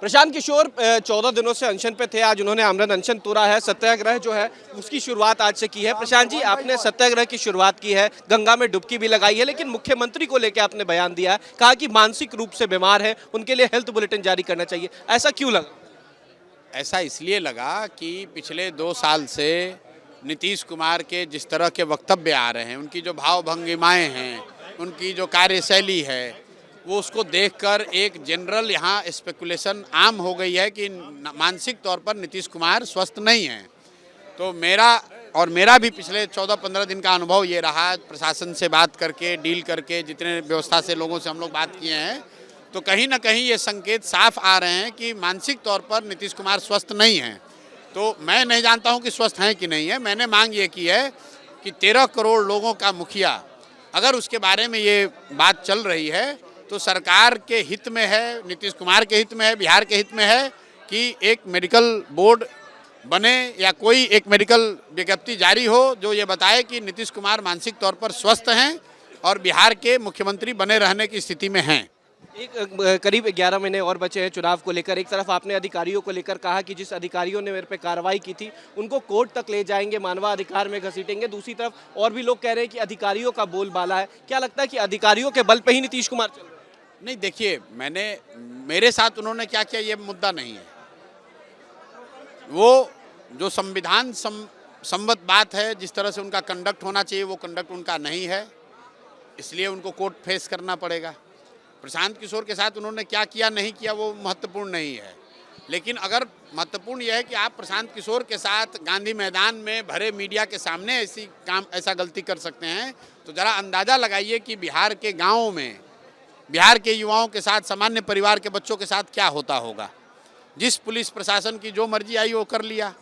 प्रशांत किशोर 14 दिनों से अनशन पे थे। आज उन्होंने आमरण अनशन तोड़ा है। सत्याग्रह जो है उसकी शुरुआत आज से की है। प्रशांत जी, आपने सत्याग्रह की शुरुआत की है, गंगा में डुबकी भी लगाई है, लेकिन मुख्यमंत्री को लेकर आपने बयान दिया है, कहा कि मानसिक रूप से बीमार है, उनके लिए हेल्थ बुलेटिन जारी करना चाहिए। ऐसा क्यों लगा? ऐसा इसलिए लगा कि पिछले 2 साल से नीतीश कुमार के जिस तरह के वक्तव्य आ रहे हैं, उनकी जो भाव भंगिमाएँ हैं, उनकी जो कार्यशैली है, वो उसको देखकर एक जनरल यहाँ स्पेकुलेशन आम हो गई है कि मानसिक तौर पर नीतीश कुमार स्वस्थ नहीं हैं। तो मेरा भी पिछले 14-15 दिन का अनुभव ये रहा, प्रशासन से बात करके, डील करके, जितने व्यवस्था से लोगों से हम लोग बात किए हैं, तो कहीं ना कहीं ये संकेत साफ आ रहे हैं कि मानसिक तौर पर नीतीश कुमार स्वस्थ नहीं हैं। तो मैं नहीं जानता हूँ कि स्वस्थ हैं कि नहीं है। मैंने मांग ये की है कि 13 करोड़ लोगों का मुखिया, अगर उसके बारे में ये बात चल रही है तो सरकार के हित में है, नीतीश कुमार के हित में है, बिहार के हित में है कि एक मेडिकल बोर्ड बने या कोई एक मेडिकल विज्ञप्ति जारी हो जो ये बताए कि नीतीश कुमार मानसिक तौर पर स्वस्थ हैं और बिहार के मुख्यमंत्री बने रहने की स्थिति में हैं। करीब 11 महीने और बचे हैं चुनाव को लेकर। एक तरफ आपने अधिकारियों को लेकर कहा कि जिस अधिकारियों ने मेरे पे कार्रवाई की थी उनको कोर्ट तक ले जाएंगे, मानवाधिकार में घसीटेंगे। दूसरी तरफ और भी लोग कह रहे हैं कि अधिकारियों का बोलबाला है। क्या लगता है कि अधिकारियों के बल पे ही नीतीश कुमार चल रहे हैं? नहीं, देखिए, मेरे साथ उन्होंने क्या किया ये मुद्दा नहीं है। वो जो संविधान सम्मत बात है, जिस तरह से उनका कंडक्ट होना चाहिए, वो कंडक्ट उनका नहीं है, इसलिए उनको कोर्ट फेस करना पड़ेगा। प्रशांत किशोर के साथ उन्होंने क्या किया नहीं किया वो महत्वपूर्ण नहीं है, लेकिन अगर महत्वपूर्ण यह है कि आप प्रशांत किशोर के साथ गांधी मैदान में भरे मीडिया के सामने ऐसा गलती कर सकते हैं, तो ज़रा अंदाज़ा लगाइए कि बिहार के गाँवों में, बिहार के युवाओं के साथ, सामान्य परिवार के बच्चों के साथ क्या होता होगा। जिस पुलिस प्रशासन की जो मर्जी आई वो कर लिया।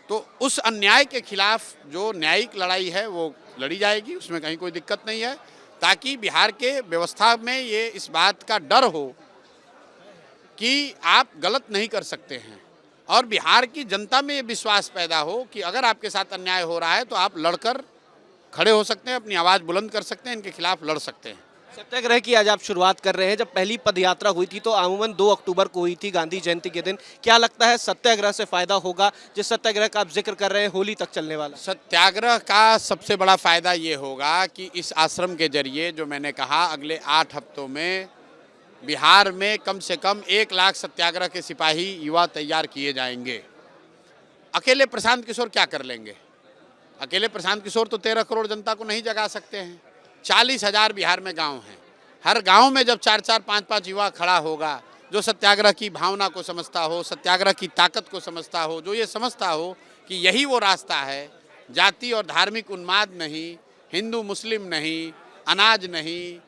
तो उस अन्याय के खिलाफ जो न्यायिक लड़ाई है वो लड़ी जाएगी, उसमें कहीं कोई दिक्कत नहीं है, ताकि बिहार के व्यवस्था में ये इस बात का डर हो कि आप गलत नहीं कर सकते हैं और बिहार की जनता में ये विश्वास पैदा हो कि अगर आपके साथ अन्याय हो रहा है तो आप लड़कर खड़े हो सकते हैं, अपनी आवाज़ बुलंद कर सकते हैं, इनके खिलाफ लड़ सकते हैं। सत्याग्रह की आज आप शुरुआत कर रहे हैं। जब पहली पदयात्रा हुई थी तो अमूमन 2 अक्टूबर को हुई थी, गांधी जयंती के दिन। क्या लगता है सत्याग्रह से फायदा होगा, जिस सत्याग्रह का आप जिक्र कर रहे हैं, होली तक चलने वाला? सत्याग्रह का सबसे बड़ा फायदा ये होगा कि इस आश्रम के जरिए, जो मैंने कहा, अगले 8 हफ्तों में बिहार में कम से कम 1 लाख सत्याग्रह के सिपाही युवा तैयार किए जाएंगे। अकेले प्रशांत किशोर क्या कर लेंगे? अकेले प्रशांत किशोर तो 13 करोड़ जनता को नहीं जगा सकते हैं। 40,000 बिहार में गांव हैं। हर गांव में जब 4-4, 5-5 युवा खड़ा होगा, जो सत्याग्रह की भावना को समझता हो, सत्याग्रह की ताकत को समझता हो, जो ये समझता हो कि यही वो रास्ता है, जाति और धार्मिक उन्माद नहीं, हिंदू मुस्लिम नहीं, अनाज नहीं,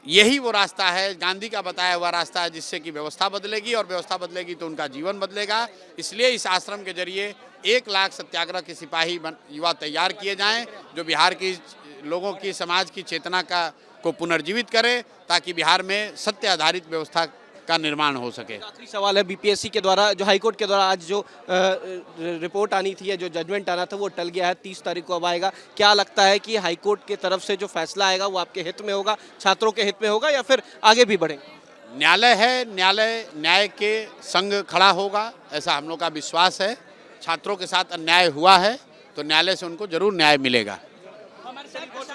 यही वो रास्ता है, गांधी का बताया हुआ रास्ता है, जिससे कि व्यवस्था बदलेगी और व्यवस्था बदलेगी तो उनका जीवन बदलेगा। इसलिए इस आश्रम के जरिए 1 लाख सत्याग्रह के सिपाही युवा तैयार किए जाएं, जो बिहार की लोगों की, समाज की चेतना को पुनर्जीवित करे, ताकि बिहार में सत्य आधारित व्यवस्था का निर्माण हो सके। आखिरी सवाल है, बीपीएससी के द्वारा, जो हाईकोर्ट के द्वारा आज जो रिपोर्ट आनी थी, जो जजमेंट आना था, वो टल गया है, 30 तारीख को अब आएगा। क्या लगता है कि हाईकोर्ट की तरफ से जो फैसला आएगा वो आपके हित में होगा, छात्रों के हित में होगा, या फिर आगे भी बढ़ेंगे? न्यायालय है, न्याय के संग खड़ा होगा, ऐसा हम लोग का विश्वास है। छात्रों के साथ अन्याय हुआ है तो न्यायालय से उनको जरूर न्याय मिलेगा।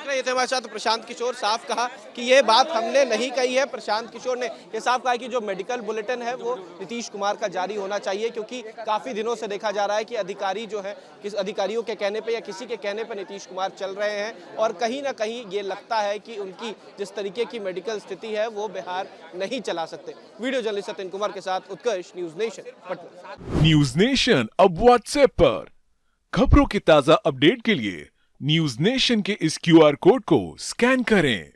ये थे हमारे साथ प्रशांत किशोर। साफ कहा कि ये बात हमने नहीं कही है। प्रशांत किशोर ने ये साफ कहा कि जो मेडिकल बुलेटिन है वो नीतीश कुमार का जारी होना चाहिए, क्योंकि काफी दिनों से देखा जा रहा है कि अधिकारी जो है, किस अधिकारियों के कहने पे या किसी के कहने पे नीतीश कुमार चल रहे हैं, और कहीं ना कहीं ये लगता है कि उनकी जिस तरीके की मेडिकल स्थिति है वो बिहार नहीं चला सकते। वीडियो जर्नलिस्ट सत्यन कुमार के साथ Utkarsh, news nation, Patna. News nation अब व्हाट्सएप पर खबरों के ताजा अपडेट के लिए न्यूज नेशन के इस QR कोड को स्कैन करें।